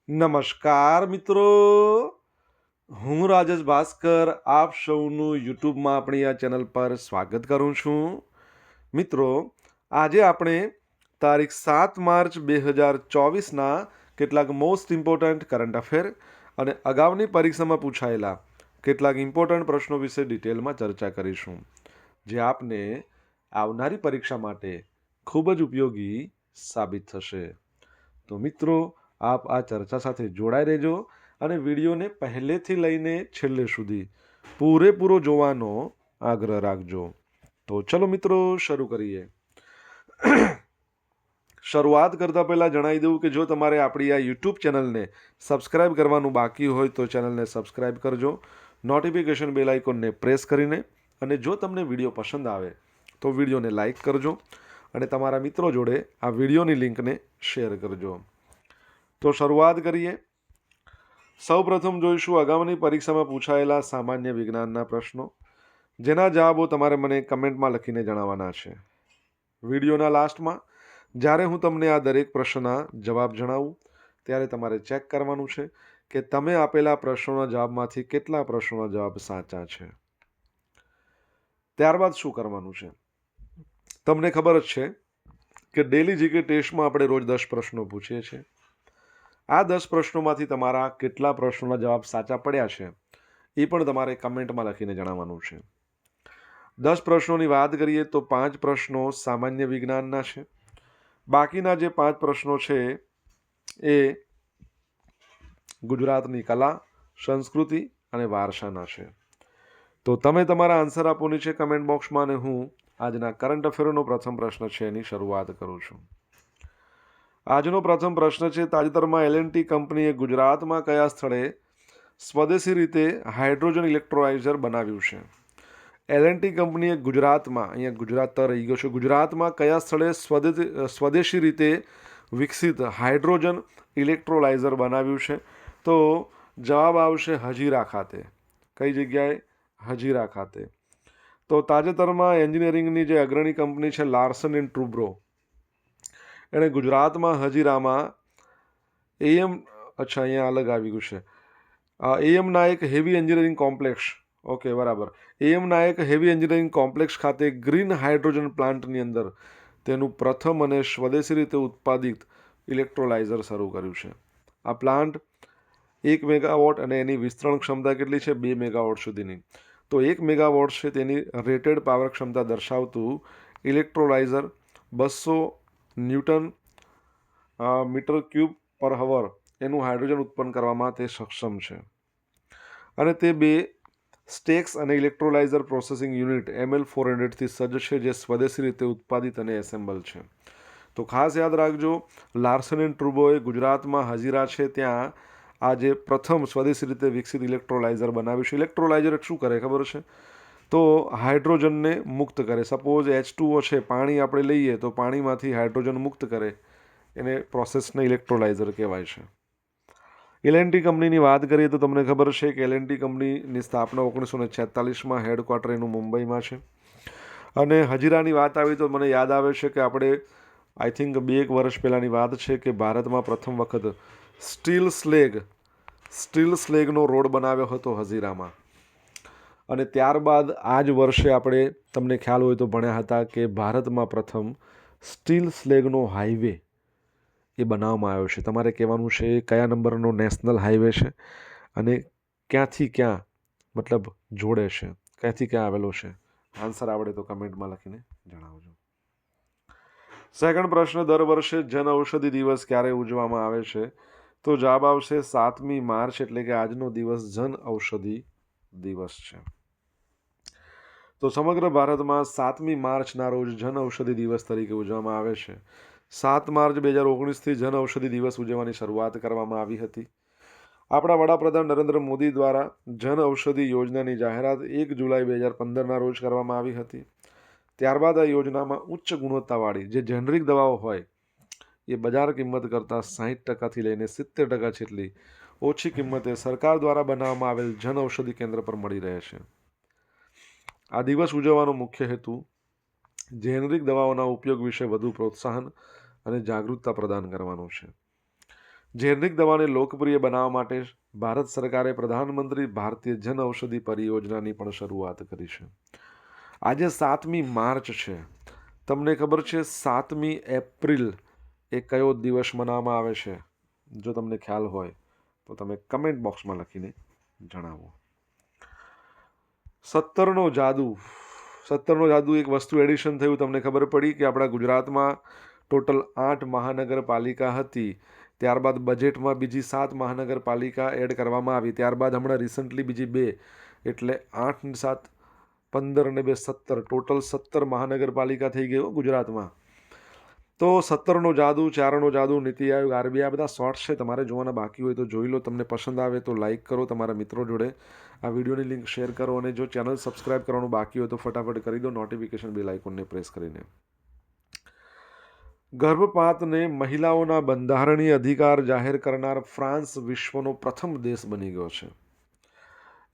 નમસ્કાર મિત્રો, હું રાજેશ ભાસ્કર આપ સૌનું યુટ્યુબમાં આપણી આ ચેનલ પર સ્વાગત કરું છું. મિત્રો, આજે આપણે તારીખ 7 માર્ચ 2024ના કેટલાક મોસ્ટ ઇમ્પોર્ટન્ટ કરંટ અફેર અને અગાઉની પરીક્ષામાં પૂછાયેલા કેટલાક ઇમ્પોર્ટન્ટ પ્રશ્નો વિશે ડિટેલમાં ચર્ચા કરીશું, જે આપને આવનારી પરીક્ષા માટે ખૂબ જ ઉપયોગી સાબિત થશે. તો મિત્રો, આપ આ ચર્ચા સાથે જોડાઈ રહેજો અને વિડીયોને પહેલેથી લઈને છેલ્લે સુધી પૂરેપૂરો જોવાનો આગ્રહ રાખજો. તો ચલો મિત્રો, શરૂ કરીએ. શરૂઆત કરતાં પહેલાં જણાવી દઉં કે જો તમારે આપણી આ યુટ્યુબ ચેનલને સબસ્ક્રાઇબ કરવાનું બાકી હોય તો ચેનલને સબસ્ક્રાઇબ કરજો, નોટિફિકેશન બેલ આઇકોનને પ્રેસ કરીને, અને જો તમને વિડીયો પસંદ આવે તો વિડીયોને લાઇક કરજો અને તમારા મિત્રો જોડે આ વિડીયોની લિંકને શેર કરજો. તો શરૂઆત કરીએ. સૌપ્રથમ જોઈશું અગાઉની પરીક્ષામાં પૂછાયેલા સામાન્ય વિજ્ઞાનના પ્રશ્નો, જેના જવાબો તમારે મને કમેન્ટમાં લખીને જણાવવાના છે. વિડીયોના લાસ્ટમાં જ્યારે હું તમને આ દરેક પ્રશ્નના જવાબ જણાવું ત્યારે તમારે ચેક કરવાનું છે કે તમે આપેલા પ્રશ્નોના જવાબમાંથી કેટલા પ્રશ્નોના જવાબ સાચા છે. ત્યારબાદ શું કરવાનું છે, તમને ખબર જ છે કે ડેલી જીકે ટેસ્ટમાં આપણે રોજ 10 પ્રશ્નો પૂછીએ છીએ. આ 10 પ્રશ્નોમાંથી તમારા કેટલા પ્રશ્નોના જવાબ સાચા પડ્યા છે એ પણ તમારે કમેન્ટમાં લખીને જણાવવાનું છે. 10 પ્રશ્નોની વાત કરીએ તો 5 પ્રશ્નો સામાન્ય વિજ્ઞાનના છે. બાકીના જે 5 પ્રશ્નો છે એ ગુજરાતની કલા, સંસ્કૃતિ અને વારસાના છે. તો તમે તમારા આન્સર આપવાની છે કમેન્ટ બોક્સમાં, અને હું આજના કરંટ અફેરનો પ્રથમ પ્રશ્ન છે એની શરૂઆત કરું છું. આજનો પ્રથમ પ્રશ્ન છે, તાજેતરમાં L&T કંપનીએ ગુજરાતમાં કયા સ્થળે સ્વદેશી રીતે હાઇડ્રોજન ઇલેક્ટ્રોલાઇઝર બનાવ્યું છે? L&T કંપનીએ ગુજરાતમાં, અહીંયા ગુજરાત તો રહી ગયો છે, ગુજરાતમાં કયા સ્થળે સ્વદેશી રીતે વિકસિત હાઇડ્રોજન ઇલેક્ટ્રોલાઇઝર બનાવ્યું છે? તો જવાબ આવશે હજીરા ખાતે. કઈ જગ્યાએ? હજીરા ખાતે. તો તાજેતરમાં એન્જિનિયરિંગની જે અગ્રણી કંપની છે લાર્સન એન્ડ ટુબ્રો, એણે ગુજરાતમાં હજીરામાં અહીંયા અલગ આવી ગયું છે, એએમના એક હેવી એન્જિનિયરિંગ કોમ્પ્લેક્સ, ઓકે બરાબર, એએમના એક હેવી એન્જિનિયરિંગ કોમ્પ્લેક્સ ખાતે ગ્રીન હાઇડ્રોજન પ્લાન્ટની અંદર તેનું પ્રથમ અને સ્વદેશી રીતે ઉત્પાદિત ઇલેક્ટ્રોલાઇઝર શરૂ કર્યું છે. આ પ્લાન્ટ 1 મેગાવોટ અને એની વિસ્તરણ ક્ષમતા કેટલી છે? 2 મેગાવોટ સુધીની. તો 1 મેગાવોટ છે તેની રેટેડ પાવર ક્ષમતા દર્શાવતું ઇલેક્ટ્રોલાઇઝર 200 ન્યૂટન મીટર ક્યુબ પર હવર એનું હાઇડ્રોજન ઉત્પન્ન કરવામાં તે સક્ષમ છે. અને તે 2 સ્ટેક્સ અને ઇલેક્ટ્રોલાઇઝર પ્રોસેસિંગ યુનિટ ML400થી સજ્જ છે, જે સ્વદેશી રીતે ઉત્પાદિત અને એસેમ્બલ છે. તો ખાસ યાદ રાખજો, લાર્સન એન્ડ ટુબ્રોએ ગુજરાતમાં હજીરા છે ત્યાં આજે પ્રથમ સ્વદેશી રીતે વિકસિત ઇલેક્ટ્રોલાઇઝર બનાવ્યું છે. ઇલેક્ટ્રોલાઇઝર શું કરે ખબર છે? તો હાઇડ્રોજનને મુક્ત કરે. સપોઝ H2O છે, પાણી આપણે લઈએ તો પાણીમાંથી હાઇડ્રોજન મુક્ત કરે, એને પ્રોસેસને ઇલેક્ટ્રોલાઇઝર કહેવાય છે. L&T કંપનીની વાત કરીએ તો તમને ખબર છે કે L&T કંપનીની સ્થાપના 1946માં હેડક્વાર્ટર એનું મુંબઈમાં છે. અને હજીરાની વાત આવી તો મને યાદ આવે છે કે આપણે આઈ થિંક 2 વર્ષ પહેલાંની વાત છે કે ભારતમાં પ્રથમ વખત સ્ટીલ સ્લેગનો રોડ બનાવ્યો હતો હજીરામાં. અને ત્યારબાદ આ જ વર્ષે આપણે, તમને ખ્યાલ હોય તો ભણ્યા હતા કે ભારતમાં પ્રથમ સ્ટીલ સ્લેગનો હાઈવે એ બનાવવામાં આવ્યો છે. તમારે કહેવાનું છે કયા નંબરનો નેશનલ હાઈવે છે અને ક્યાંથી ક્યાં મતલબ જોડે છે, ક્યાંથી ક્યાં આવેલો છે. આન્સર આવડે તો કમેન્ટમાં લખીને જણાવજો. સેકન્ડ પ્રશ્ન, દર વર્ષે જન ઔષધિ દિવસ ક્યારે ઉજવવામાં આવે છે? તો જવાબ આવશે 7મી માર્ચ, એટલે કે આજનો દિવસ જન ઔષધિ દિવસ છે. તો સમગ્ર ભારતમાં 7મી માર્ચના રોજ જન ઔષધિ દિવસ તરીકે ઉજવવામાં આવે છે. 7 માર્ચ 2019થી જન ઔષધિ દિવસ ઉજવવાની શરૂઆત કરવામાં આવી હતી. આપણા વડાપ્રધાન નરેન્દ્ર મોદી દ્વારા જન ઔષધિ યોજનાની જાહેરાત 1 જુલાઈ 2015ના રોજ કરવામાં આવી હતી. ત્યારબાદ આ યોજનામાં ઉચ્ચ ગુણવત્તાવાળી જે જેનરિક દવાઓ હોય એ બજાર કિંમત કરતાં 60%થી લઈને 70% જેટલી ઓછી કિંમતે સરકાર દ્વારા બનાવવામાં આવેલ જન ઔષધિ કેન્દ્ર પર મળી રહે છે. આ દિવસ ઉજવવાનો મુખ્ય હેતુ જેનરિક દવાઓના ઉપયોગ વિશે વધુ પ્રોત્સાહન અને જાગૃતતા પ્રદાન કરવાનો છે. જેનરિક દવાને લોકપ્રિય બનાવવા માટે ભારત સરકારે પ્રધાનમંત્રી ભારતીય જન ઔષધિ પરિયોજનાની પણ શરૂઆત કરી છે. આજે 7મી માર્ચ છે. તમને ખબર છે 7મી એપ્રિલ એ કયો દિવસ મનાવવામાં આવે છે? જો તમને ખ્યાલ હોય તો તમે કમેન્ટ બોક્સમાં લખીને જણાવો. 17નો જાદુ એક વસ્તુ એડિશન થયું. તમને ખબર પડી કે આપણા ગુજરાતમાં ટોટલ 8 મહાનગરપાલિકા હતી. ત્યારબાદ બજેટમાં બીજી 7 મહાનગરપાલિકા એડ કરવામાં આવી. ત્યારબાદ હમણાં રિસન્ટલી બીજી 2, એટલે 8 ને 7 15 અને 2 17, ટોટલ 17 મહાનગરપાલિકા થઈ ગઈ ગુજરાતમાં. તો 17નો જાદુ, 4નો જાદુ, નીતિ આયોગ, આરબીઆઈ, આ બધા શોર્ટ્સ છે. તમારે જોવાના બાકી હોય તો જોઈ લો. તમને પસંદ આવે તો લાઇક કરો, તમારા મિત્રો જોડે આ વિડીયોની લિંક શેર કરો, અને જો ચેનલ સબસ્ક્રાઇબ કરવાનું બાકી હોય તો ફટાફટ કરી દો, નોટિફિકેશન બેલ આઇકોનને પ્રેસ કરીને. ગર્ભપાતને મહિલાઓના બંધારણીય અધિકાર જાહેર કરનાર ફ્રાન્સ વિશ્વનો પ્રથમ દેશ બની ગયો છે.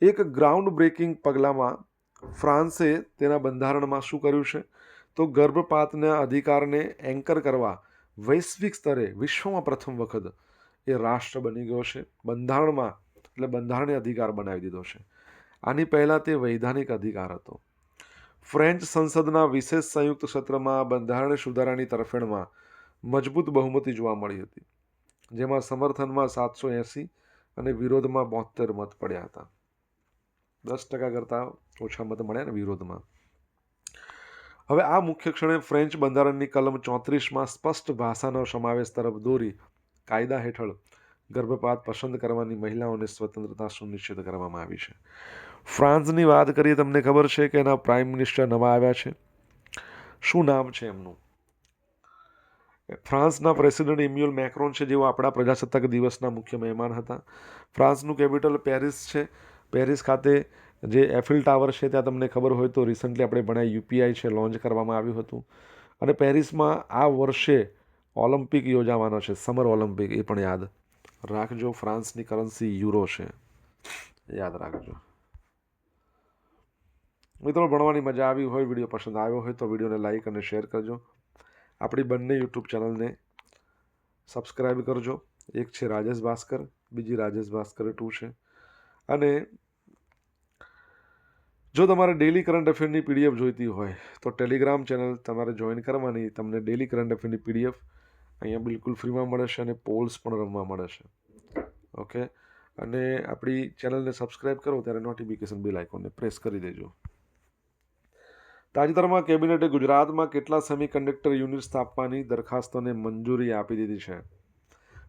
એક ગ્રાઉન્ડ બ્રેકિંગ પગલામાં ફ્રાન્સે તેના બંધારણમાં શું કર્યું છે? તો ગર્ભપાતના અધિકારને એન્કર કરવા વૈશ્વિક સ્તરે વિશ્વમાં પ્રથમ વખત એ રાષ્ટ્ર બની ગયો છે. બંધારણમાં એટલે બંધારણીય અધિકાર બનાવી દીધો છે. આની પહેલાં તે વૈધાનિક અધિકાર હતો. ફ્રેન્ચ સંસદના વિશેષ સંયુક્ત સત્રમાં બંધારણીય સુધારાની તરફેણમાં મજબૂત બહુમતી જોવા મળી હતી, જેમાં સમર્થનમાં 780 અને વિરોધમાં 72 મત પડ્યા હતા. 10% કરતાં ઓછા મત મળ્યા ને વિરોધમાં. હવે આ મુખ્ય ક્ષણે ફ્રેન્ચ બંધારણની કલમ 34માં સ્પષ્ટ ભાષાનો સમાવેશ તરફ દોરી કાયદા હેઠળ ગર્ભપાત પસંદ કરવાની મહિલાઓને સ્વતંત્રતા સુનિશ્ચિત કરવામાં આવી છે. ફ્રાન્સની વાત કરીએ, તમને ખબર છે કે એના પ્રાઇમ મિનિસ્ટર નવા આવ્યા છે. શું નામ છે એમનું? ફ્રાન્સના પ્રેસિડેન્ટ ઇમ્યુઅલ મેક્રોન છે, જેઓ આપણા પ્રજાસત્તાક દિવસના મુખ્ય મહેમાન હતા. ફ્રાન્સનું કેપિટલ પેરિસ છે. પેરિસ ખાતે જે એફિલ ટાવર છે ત્યાં તમને ખબર હોય તો રિસન્ટલી આપણે ભણ્યા યુપીઆઈ છે લોન્ચ કરવામાં આવ્યું હતું. અને પેરિસમાં આ વર્ષે ઓલિમ્પિક યોજાવાનો છે, સમર ઓલિમ્પિક, એ પણ યાદ રાખજો. ફ્રાન્સની કરન્સી યુરો છે, યાદ રાખજો. મિત્રો, ભણવાની મજા આવી હોય, વિડીયો પસંદ આવ્યો હોય તો વિડીયોને લાઇક અને શેર કરજો. આપણી બંને યુટ્યુબ ચેનલને સબસ્ક્રાઈબ કરજો. એક છે રાજેશ ભાસ્કર, બીજી રાજેશ ભાસ્કર 2 છે. અને જો તમારે ડેલી કરંટ અફેરની પીડીએફ જોઈતી હોય તો ટેલિગ્રામ ચેનલ તમારે જોઈન કરવાની. તમને ડેલી કરંટ અફેરની પીડીએફ અહીંયા બિલકુલ ફ્રીમાં મળે છે, અને પોલ્સ પણ રમવા મળે છે. ઓકે, અને આપણી ચેનલને સબસ્ક્રાઈબ કરો ત્યારે નોટિફિકેશન બેલ આઇકોનને પ્રેસ કરી દેજો. તાજેતરમાં કેબિનેટે ગુજરાતમાં કેટલા સેમિકન્ડક્ટર યુનિટ સ્થાપવાની દરખાસ્તોને મંજૂરી આપી દીધી છે?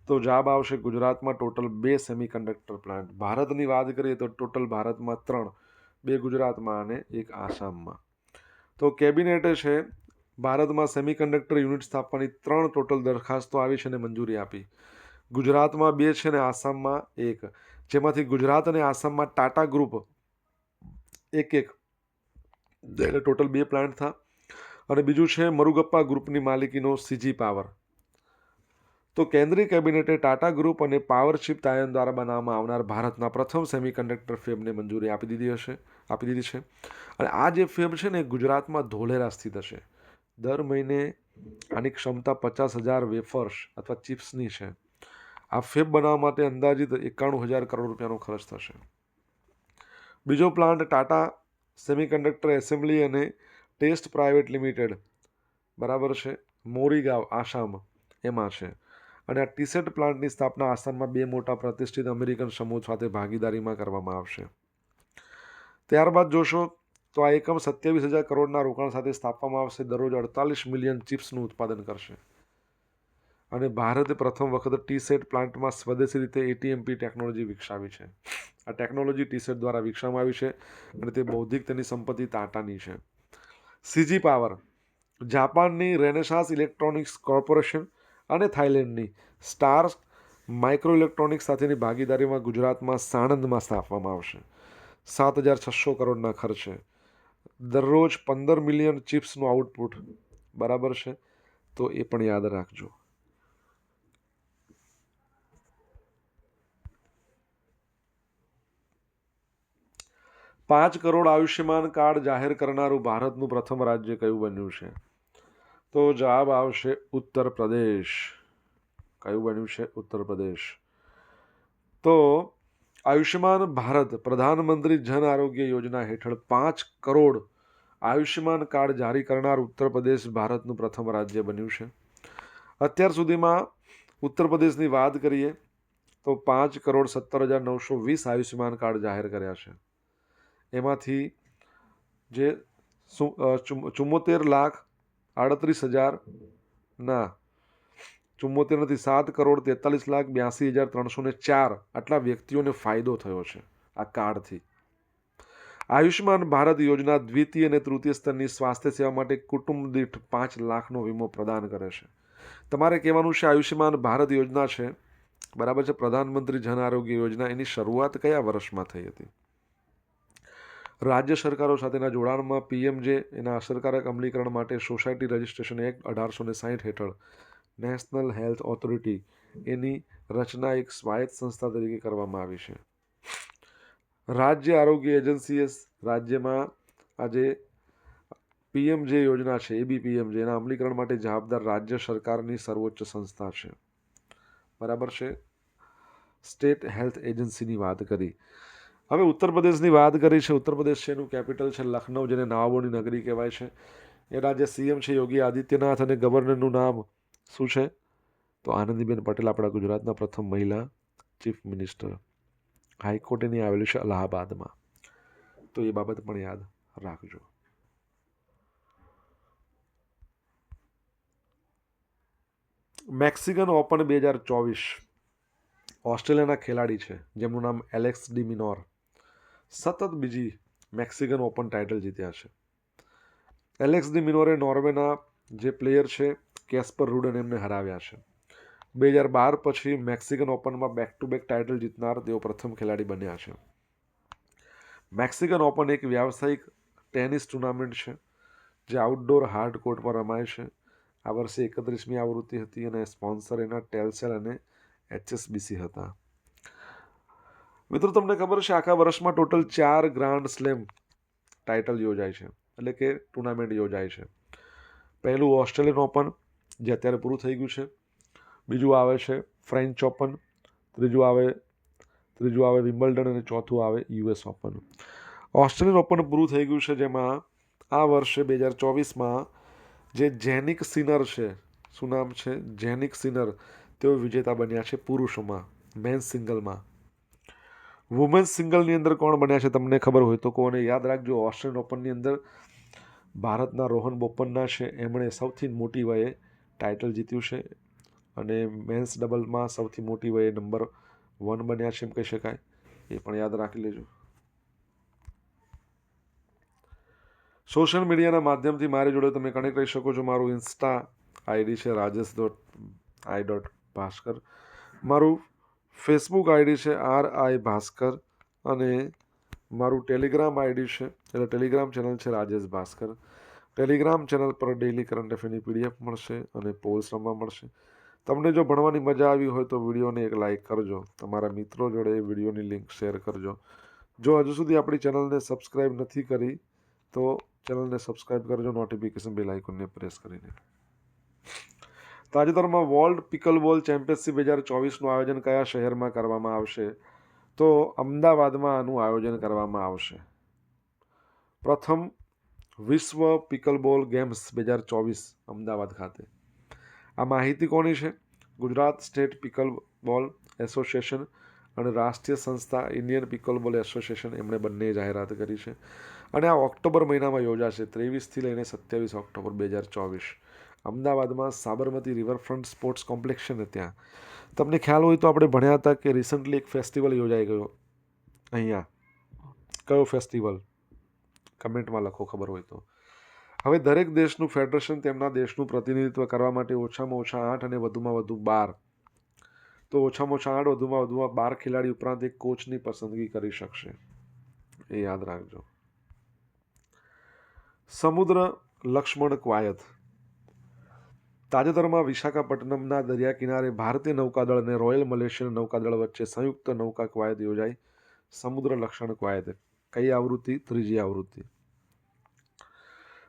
તો જવાબ આવશે ગુજરાતમાં ટોટલ 2 સેમિકન્ડક્ટર પ્લાન્ટ. ભારતની વાત કરીએ તો ટોટલ ભારતમાં 3, 2 ગુજરાતમાં અને 1 આસામમાં. તો કેબિનેટે છે ભારતમાં સેમિકન્ડક્ટર યુનિટ સ્થાપવાની 3 ટોટલ દરખાસ્તો આવી છે અને મંજૂરી આપી. ગુજરાતમાં 2 છે અને આસામમાં 1, જેમાંથી ગુજરાત અને આસામમાં ટાટા ગ્રુપ એક એટલે ટોટલ 2 પ્લાન્ટ થા. અને બીજું છે મરુગપ્પા ગ્રુપની માલિકીનો સીજી પાવર. તો કેન્દ્રીય કેબિનેટે ટાટા ગ્રુપ અને પાવરશિપ તાયન દ્વારા બનાવવામાં આવનાર ભારતના પ્રથમ સેમિકન્ડક્ટર ફેબને મંજૂરી આપી દીધી છે. અને આ જે ફેબ છે ને ગુજરાતમાં ધોલેરા સ્થિત હશે. દર મહિને આની ક્ષમતા 50,000 વેફર્સ અથવા ચિપ્સની છે. આ ફેબ બનાવવા માટે અંદાજિત 91,000 કરોડ રૂપિયાનો ખર્ચ થશે. બીજો પ્લાન્ટ ટાટા સેમિકન્ડક્ટર એસેમ્બલી અને ટેસ્ટ પ્રાઇવેટ લિમિટેડ, બરાબર છે, મોરીગાંવ, આસામ, એમાં છે. અને આ ટીસેટ પ્લાન્ટની સ્થાપના આસામમાં 2 મોટા પ્રતિષ્ઠિત અમેરિકન સમૂહ સાથે ભાગીદારીમાં કરવામાં આવશે. ત્યારબાદ જોશો તો આ એકમ 27,000 કરોડના રોકાણ સાથે સ્થાપવામાં આવશે. દરરોજ 48 મિલિયન ચિપ્સનું ઉત્પાદન કરશે. અને ભારતે પ્રથમ વખત ટીસેટ પ્લાન્ટમાં સ્વદેશી રીતે એટીએમપી ટેકનોલોજી વિકસાવી છે. આ ટેકનોલોજી ટીસેટ દ્વારા વિકસાવવામાં આવી છે અને તે બૌદ્ધિક તેની સંપત્તિ ટાટાની છે. સીજી પાવર જાપાનની રેનેસાસ ઇલેક્ટ્રોનિક્સ કોર્પોરેશન અને થાઇલેન્ડની સ્ટાર માઇક્રો ઇલેક્ટ્રોનિક્સ સાથેની ભાગીદારીમાં ગુજરાતમાં સાણંદમાં સ્થાપવામાં આવશે. 7,600 કરોડના ખર્ચે દરરોજ 15 મિલિયન ચિપ્સનું આઉટપુટ, બરાબર છે, તો એ પણ યાદ રાખજો. ₹5 કરોડ આયુષ્યમાન કાર્ડ જાહેર કરનારું ભારતનું પ્રથમ રાજ્ય કયું બન્યું છે? તો જવાબ આવશે ઉત્તર પ્રદેશ. કયું બન્યું છે? ઉત્તર પ્રદેશ. તો આયુષ્યમાન ભારત પ્રધાનમંત્રી જન આરોગ્ય યોજના હેઠળ 5 કરોડ આયુષ્યમાન કાર્ડ જારી કરનાર ઉત્તર પ્રદેશ ભારતનું પ્રથમ રાજ્ય બન્યું છે. અત્યાર સુધીમાં ઉત્તર પ્રદેશની વાત કરીએ તો 5,17,920 આયુષ્યમાન કાર્ડ જાહેર કર્યા છે. એમાંથી જે 74,38,000 ના 74 નથી 7,43,82,304 આટલા વ્યક્તિઓને ફાયદો થયો છે આ કાર્ડથી. આયુષ્યમાન ભારત યોજના દ્વિતીય અને તૃતીય સ્તરની સ્વાસ્થ્ય સેવા માટે કુટુંબ દીઠ 5 લાખનો વીમો પ્રદાન કરે છે. તમારે કહેવાનું છે આયુષ્યમાન ભારત યોજના છે, બરાબર છે, પ્રધાનમંત્રી જન આરોગ્ય યોજના, એની શરૂઆત કયા વર્ષમાં થઈ હતી? રાજ્ય સરકારો સાથેના જોડાણમાં પીએમજે એના અસરકારક અમલીકરણ માટે સોસાયટી રજિસ્ટ્રેશન એક્ટ 1860 હેઠળ નેશનલ હેલ્થ ઓથોરિટી એની રચના એક સ્વાયત્ત સંસ્થા તરીકે કરવામાં આવી છે. રાજ્ય આરોગ્ય એજન્સીએ રાજ્યમાં આજે પીએમજે યોજના છે, એબીપીએમજે, એના અમલીકરણ માટે જવાબદાર રાજ્ય સરકારની સર્વોચ્ચ સંસ્થા છે, બરાબર છે. સ્ટેટ હેલ્થ એજન્સીની વાત કરી. હવે ઉત્તર પ્રદેશની વાત કરી છે. ઉત્તર પ્રદેશ છે, એનું કેપિટલ છે લખનઉ, જેને નવાબોની નગરી કહેવાય છે. એના જે સીએમ છે યોગી આદિત્યનાથ અને ગવર્નરનું નામ શું છે? તો આનંદીબેન પટેલ, આપણા ગુજરાતના પ્રથમ મહિલા ચીફ મિનિસ્ટર. હાઈકોર્ટ એની આવેલું છે અલ્હાબાદમાં, તો એ બાબત પણ યાદ રાખજો. મેક્સિકન ઓપન 2024 ઓસ્ટ્રેલિયાના ખેલાડી છે જેમનું નામ એલેક્સ ડી મિનોર સતત બીજી મેક્સિકન ઓપન ટાઇટલ જીત્યા છે. એલેક્સ ડી મિનોરે નોર્વેના જે પ્લેયર છે કેસ્પર રૂડન એમને હરાવ્યા છે. 2012 પછી મેક્સિકન ઓપનમાં બેક ટુ બેક ટાઇટલ જીતનાર તેઓ પ્રથમ ખેલાડી બન્યા છે. મેક્સિકન ઓપન એક વ્યાવસાયિક ટેનિસ ટુર્નામેન્ટ છે જે આઉટડોર હાર્ડ કોર્ટ પર રમાય છે. આ વર્ષે 31મી આવૃત્તિ હતી અને સ્પોન્સર એના ટેલસેલ અને HSBC હતા. મિત્રો, તમને ખબર છે આખા વર્ષમાં ટોટલ 4 ગ્રાન્ડ સ્લેમ ટાઇટલ યોજાય છે, એટલે કે ટુર્નામેન્ટ યોજાય છે. પહેલું ઓસ્ટ્રેલિયન ઓપન, જે અત્યારે પૂરું થઈ ગયું છે. બીજું આવે છે ફ્રેન્ચ ઓપન, ત્રીજું આવે વિમ્બલ્ડન અને ચોથું આવે US ઓપન. ઓસ્ટ્રેલિયન ઓપન પૂરું થઈ ગયું છે, જેમાં આ વર્ષે 2024માં જે જેનિક સિનર છે, શું નામ છે? જેનિક સિનર, તેઓ વિજેતા બન્યા છે પુરુષોમાં, મેન્સ સિંગલમાં. વુમેન્સ સિંગલની અંદર કોણ બન્યા છે તમને ખબર હોય તો કોને યાદ રાખજો. ઓસ્ટ્રેલિયન ઓપનની અંદર ભારતના રોહન બોપન્ના છે, એમણે સૌથી મોટી વયે ટાઇટલ જીત્યું છે અને મેન્સ ડબલમાં સૌથી મોટી વયે નંબર 1 બન્યા છે એમ કહી શકાય. એ પણ યાદ રાખી લેજો. સોશિયલ મીડિયાના માધ્યમથી મારી જોડે તમે કનેક્ટ રહી શકો છો. મારું ઇન્સ્ટા આઈડી છે rajesh.i.bhaskar. મારું ફેસબુક આઈડી છે RI ભાસ્કર અને મારું ટેલિગ્રામ આઈડી છે, એટલે ટેલિગ્રામ ચેનલ છે રાજેશ ભાસ્કર. ટેલિગ્રામ ચેનલ પર ડેઇલી કરંટ અફેરની PDF મળશે અને પોલ્સ રમવા મળશે. તમને જો ભણવાની મજા આવી હોય તો વિડીયોને એક લાઇક કરજો, તમારા મિત્રો જોડે વિડીયોની લિંક શેર કરજો. જો હજુ સુધી આપણી ચેનલને સબસ્ક્રાઈબ નથી કરી તો ચેનલને સબસ્ક્રાઈબ કરજો, નોટિફિકેશન બેલ આઇકોનને પ્રેસ કરીને. તાજેતરમાં વર્લ્ડ પિકલબોલ ચેમ્પિયનશિપ 2024નું આયોજન કયા શહેરમાં કરવામાં આવશે? તો અમદાવાદમાં આનું આયોજન કરવામાં આવશે. પ્રથમ વિશ્વ પિકલબોલ ગેમ્સ 2024 અમદાવાદ ખાતે. આ માહિતી કોની છે? ગુજરાત સ્ટેટ પિકલબોલ એસોસિએશન અને રાષ્ટ્રીય સંસ્થા ઇન્ડિયન પિકલબોલ એસોસિએશન, એમણે બંને જાહેરાત કરી છે. અને આ ઓક્ટોબર મહિનામાં યોજાશે, 23થી લઈને 27 ઓક્ટોબર 2024 અમદાવાદમાં સાબરમતી રિવરફ્રન્ટ સ્પોર્ટ્સ કોમ્પ્લેક્સ છે ને ત્યાં. તમને ખ્યાલ હોય તો આપણે ભણ્યા હતા કે રિસન્ટલી એક ફેસ્ટિવલ યોજાઈ ગયો અહીંયા. કયો ફેસ્ટિવલ? કમેન્ટમાં લખો ખબર હોય તો. હવે દરેક દેશનું ફેડરેશન તેમના દેશનું પ્રતિનિધિત્વ કરવા માટે ઓછામાં ઓછા 8 અને વધુમાં વધુ 12, તો ઓછામાં ઓછા 8, વધુમાં વધુ 12 ખેલાડી ઉપરાંત એક કોચની પસંદગી કરી શકશે. એ યાદ રાખજો. સમુદ્ર લક્ષ્મણ કવાયત. તાજેતરમાં વિશાખાપટ્ટનમના દરિયા કિનારે ભારતીય નૌકાદળ અને રોયલ મલેશિયન નૌકાદળ વચ્ચે સંયુક્ત નૌકા કવાયત યોજાઈ. સમુદ્ર લક્ષણ કવાયત. કઈ આવૃત્તિ? 3જી આવૃત્તિ.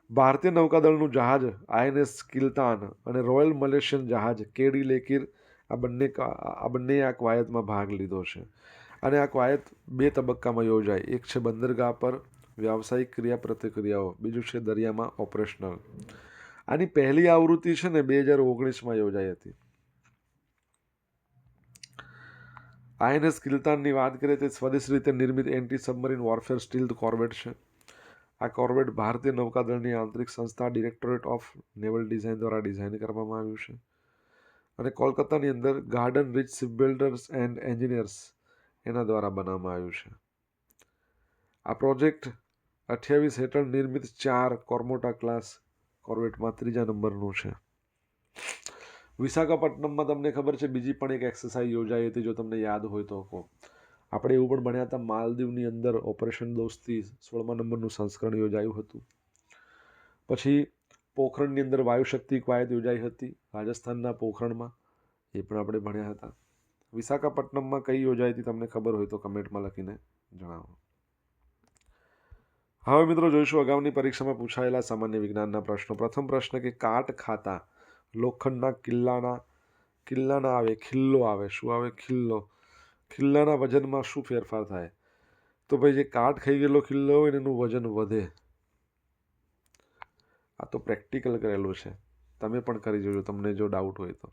ભારતીય નૌકાદળનું જહાજ INS કિલ્તાન અને રોયલ મલેશિયન જહાજ KD લેકિર આ બંને આ કવાયતમાં ભાગ લીધો છે. અને આ કવાયત 2 તબક્કામાં યોજાય. એક છે બંદરગાહ પર વ્યાવસાયિક ક્રિયા પ્રતિક્રિયાઓ, બીજું છે દરિયામાં ઓપરેશનલ. આની પહેલી આવૃત્તિ છે ને 2019માં યોજાઈ હતી. INS કિલ્તાનની વાત કરીએ તો સ્વદેશી રીતે નિર્મિત એન્ટી સબમરીન વોરફેર સ્ટીલ્થ કોર્વેટ છે. આ કોર્વેટ ભારતીય નૌકાદળની આંતરિક સંસ્થા ડિરેક્ટોરેટ ઓફ નેવલ ડિઝાઇન દ્વારા ડિઝાઇન કરવામાં આવ્યું છે. અને કોલકાતાની અંદર garden rich shipbuilders and engineers એના દ્વારા બનાવવામાં આવ્યું છે. આ પ્રોજેક્ટ 28 હેઠળ નિર્મિત 4 કોર્મોટા ક્લાસ કોર્વેટમાં 3જા નંબરનું છે. વિશાખાપટ્ટનમમાં તમને ખબર છે બીજી પણ એક એક્સરસાઇઝ યોજાઈ હતી, જો તમને યાદ હોય તો કહો. આપણે એવું પણ ભણ્યા હતા, માલદીવની અંદર ઓપરેશન દોસ્તી 16મા નંબરનું સંસ્કરણ યોજાયું હતું. પછી પોખરણની અંદર વાયુશક્તિ કવાયત યોજાઈ હતી રાજસ્થાનના પોખરણમાં, એ પણ આપણે ભણ્યા હતા. વિશાખાપટ્ટનમમાં કઈ યોજાઈ હતી તમને ખબર હોય તો કમેન્ટમાં લખીને જણાવો. હવે મિત્રો જોઈશું અગાઉની પરીક્ષામાં પૂછાયેલા સામાન્ય વિજ્ઞાનના પ્રશ્નો. પ્રથમ પ્રશ્ન કે કાટ ખાતા લોખંડના કિલ્લાના આવે ખિલ્લો આવે. શું આવે? ખિલ્લો. ખિલ્લાના વજનમાં શું ફેરફાર થાય? તો ભાઈ જે કાટ ખાઈ ગયેલો ખિલ્લો હોય ને એનું વજન વધે. આ તો પ્રેક્ટિકલ કરેલું છે, તમે પણ કરી જોજો તમને જો ડાઉટ હોય તો.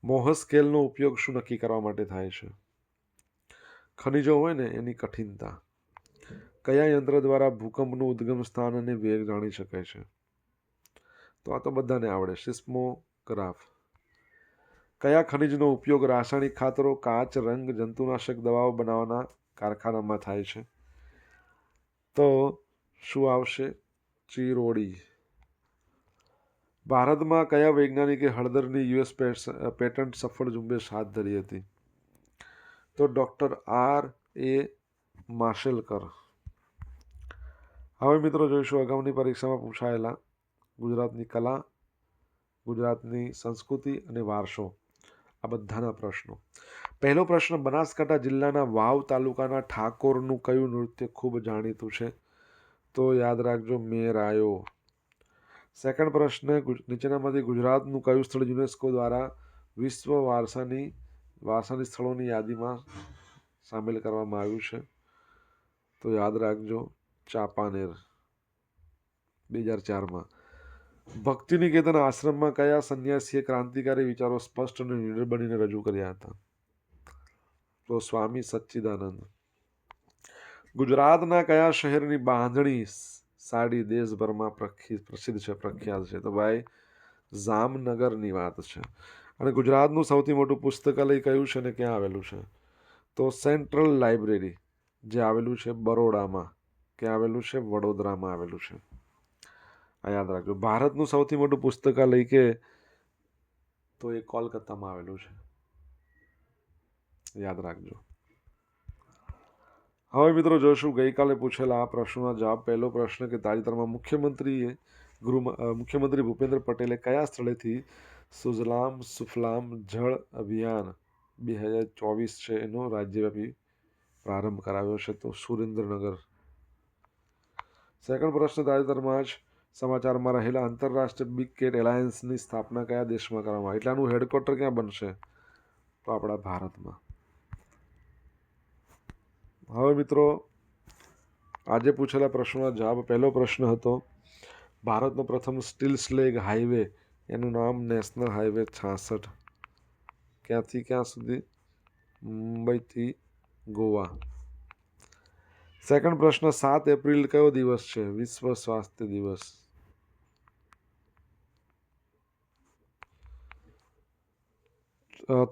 મોહર સ્કેલનો ઉપયોગ શું નક્કી કરવા માટે થાય છે? ખનિજો હોય ને એની કઠિનતા. કયા યંત્ર દ્વારા ભૂકંપનું ઉદ્ગમ સ્થાન અને વેગ જાણી શકાય છે? તો આ તો બધાને આવડે, સિસ્મોગ્રાફ. કયા ખનિજનો ઉપયોગ રાસાયણિક ખાતરો, કાચ, રંગ, જંતુનાશક દવાઓ બનાવવાના કારખાનામાં થાય છે? તો શું આવશે? ચિરોડી. ભારતમાં કયા વૈજ્ઞાનિકે હળદરની US પેટન્ટ સફળ ઝુંબેશ હાથ ધરી હતી? તો ડૉક્ટર R.A. માશેલકર. હવે મિત્રો જોઈશું અગાઉની પરીક્ષામાં પૂછાયેલા ગુજરાતની કલા, ગુજરાતની સંસ્કૃતિ અને વારસો, આ બધાના પ્રશ્નો. પહેલો પ્રશ્ન, બનાસકાંઠા જિલ્લાના વાવ તાલુકાના ઠાકોરનું કયું નૃત્ય ખૂબ જાણીતું છે? તો યાદ રાખજો, મેરાયો. સેકન્ડ પ્રશ્ન, નીચેનામાંથી ગુજરાતનું કયું સ્થળ યુનેસ્કો દ્વારા વિશ્વ વારસાની સ્થળોની યાદીમાં સામેલ કરવામાં આવ્યું છે? તો યાદ રાખજો, ચાંપાનેર 2004માં. ભક્તિ નિકેતન આશ્રમમાં કયા સંન્યાસીએ ક્રાંતિકારી વિચારો સ્પષ્ટ અને નિડર બનીને રજૂ કર્યા હતા? તો સ્વામી સચ્ચિદાનંદ. ગુજરાતના કયા શહેરની બાંધણી સાડી દેશભરમાં પ્રસિદ્ધ છે, પ્રખ્યાત છે? તો ભાઈ જામનગરની વાત છે. અને ગુજરાતનું સૌથી મોટું પુસ્તકાલય કયું છે ને ક્યાં આવેલું છે? તો સેન્ટ્રલ લાઇબ્રેરી, જે આવેલું છે બરોડામાં. ક્યાં આવેલું છે? વડોદરામાં આવેલું છે. આ યાદ રાખજો. ભારતનું સૌથી મોટું પુસ્તકાલય કે તો એ કોલકાતામાં આવેલું છે, યાદ રાખજો. હવે મિત્રો જોશું ગઈકાલે પૂછેલા આ પ્રશ્નોના જવાબ. પહેલો પ્રશ્ન કે તાજેતરમાં મુખ્યમંત્રી ભૂપેન્દ્ર પટેલે કયા સ્થળેથી સુજલામ સુફલામ જળ અભિયાન 2024 છે એનો રાજ્યવ્યાપી પ્રારંભ કરાવ્યો છે? તો સુરેન્દ્રનગર. સેકન્ડ પ્રશ્ન, તાજેતરમાં જ સમાચારમાં રહેલા આંતરરાષ્ટ્રીય બિગ કેટ એલાયન્સની સ્થાપના કયા દેશમાં કરવામાં આવી? એટલે આનું હેડક્વાર્ટર ક્યાં બનશે? તો આપણા ભારતમાં. હવે મિત્રો આજે પૂછેલા પ્રશ્નોના જવાબ. પહેલો પ્રશ્ન હતો, ભારતનો પ્રથમ સ્ટીલ સ્લેગ હાઈવે એનું નામ નેશનલ હાઈવે 66. ક્યાંથી ક્યાં સુધી? મુંબઈથી ગોવા. સેકન્ડ પ્રશ્ન, 7 એપ્રિલ કયો દિવસ છે? વિશ્વ સ્વાસ્થ્ય દિવસ.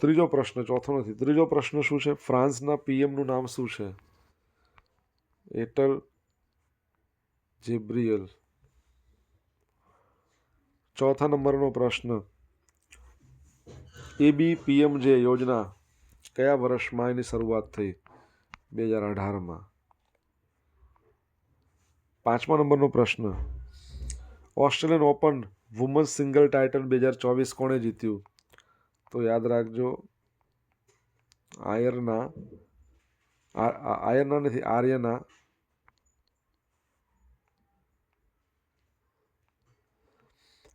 ત્રીજો પ્રશ્ન, ચોથો નથી, ત્રીજો પ્રશ્ન શું છે? ફ્રાન્સના પીએમનું નામ શું છે? એટલ જેબ્રિયલ. ચોથા નંબરનો પ્રશ્ન, ABPMJ યોજના કયા વર્ષમાં એની શરૂઆત થઈ? 2018માં. પાંચમા નંબરનો પ્રશ્ન, Australian open women's single title 2024 કોણે જીત્યું? તો યાદ રાખજો,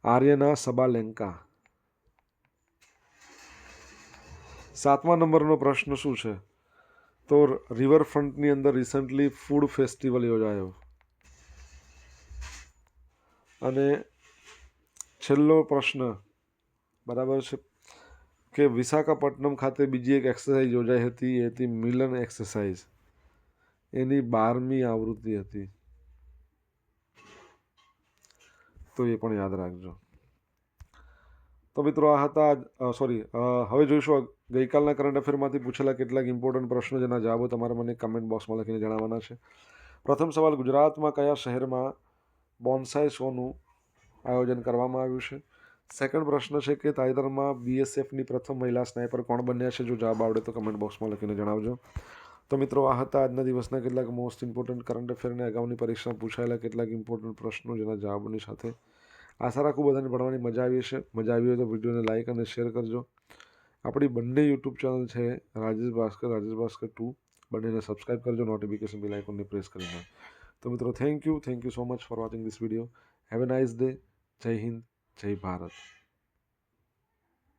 આર્યના સબાલેન્કા. 7મા નંબરનો પ્રશ્ન શું છે? તો રિવરફ્રન્ટની અંદર રિસન્ટલી ફૂડ ફેસ્ટિવલ યોજાયો. અને છેલ્લો પ્રશ્ન બરાબર છે કે વિશાખાપટ્ટનમ ખાતે બીજી એક એક્સરસાઇઝ યોજાઈ હતી, એ હતી મિલન એક્સરસાઇઝ. એની 12મી આવૃત્તિ હતી. તો એ પણ યાદ રાખજો. તો મિત્રો આ હતા હવે જોઈશું ગઈકાલના કરંટ અફેરમાંથી પૂછેલા કેટલાક ઇમ્પોર્ટન્ટ પ્રશ્નો જેના જવાબો તમારે મને કમેન્ટ બોક્સમાં લખીને જણાવવાના છે. પ્રથમ સવાલ, ગુજરાતમાં કયા શહેરમાં બોન્સાઈ શોનું આયોજન કરવામાં આવ્યું છે? સેકન્ડ પ્રશ્ન છે કે તાજેતરમાં BSFની પ્રથમ મહિલા સ્નાઈપર કોણ બન્યા છે? જો જવાબ આવડે તો કમેન્ટ બોક્સમાં લખીને જણાવજો. તો મિત્રો આ હતા આજના દિવસના કેટલાક મોસ્ટ ઇમ્પોર્ટન્ટ કરંટ અફેરને અગાઉની પરીક્ષામાં પૂછાયેલા કેટલાક ઇમ્પોર્ટન્ટ પ્રશ્નો જેના જવાબોની સાથે. આશા રાખું બધાને ભણવાની મજા આવી હશે. મજા આવી હોય તો વિડીયોને લાઇક અને શેર કરજો. આપણી બંને યુટ્યુબ ચેનલ છે રાજેશ ભાસ્કર 2, બંનેને સબસ્ક્રાઈબ કરજો, નોટિફિકેશન બેલ આઇકોનને પ્રેસ કરીને. તો મિત્રો thank you so much for watching this video. Have a nice day. જય હિન્દ, જય ભારત.